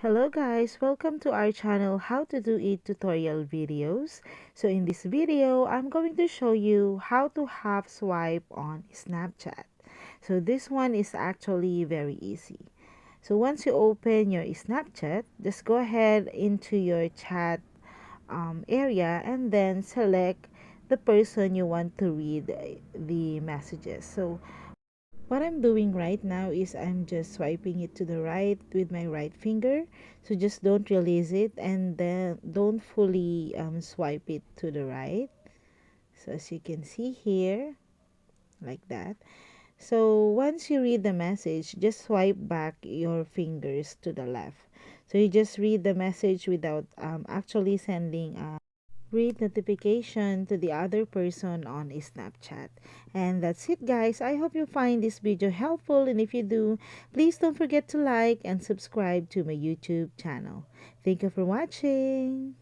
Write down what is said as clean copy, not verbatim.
Hello guys, welcome to our channel How to Do It tutorial videos. So in this video, I'm going to show you how to half swipe on Snapchat. So this one is actually very easy. So once you open your Snapchat, just go ahead into your chat area and then select the person you want to read the messages. So what I'm doing right now is I'm just swiping it to the right with my right finger. So just don't release it and then don't fully swipe it to the right. So as you can see here, like that. So once you read the message, just swipe back your fingers to the left. So you just read the message without actually sending read notification to the other person on Snapchat. And that's it guys. I hope you find this video helpful, and if you do, please don't forget to like and subscribe to my YouTube channel. Thank you for watching.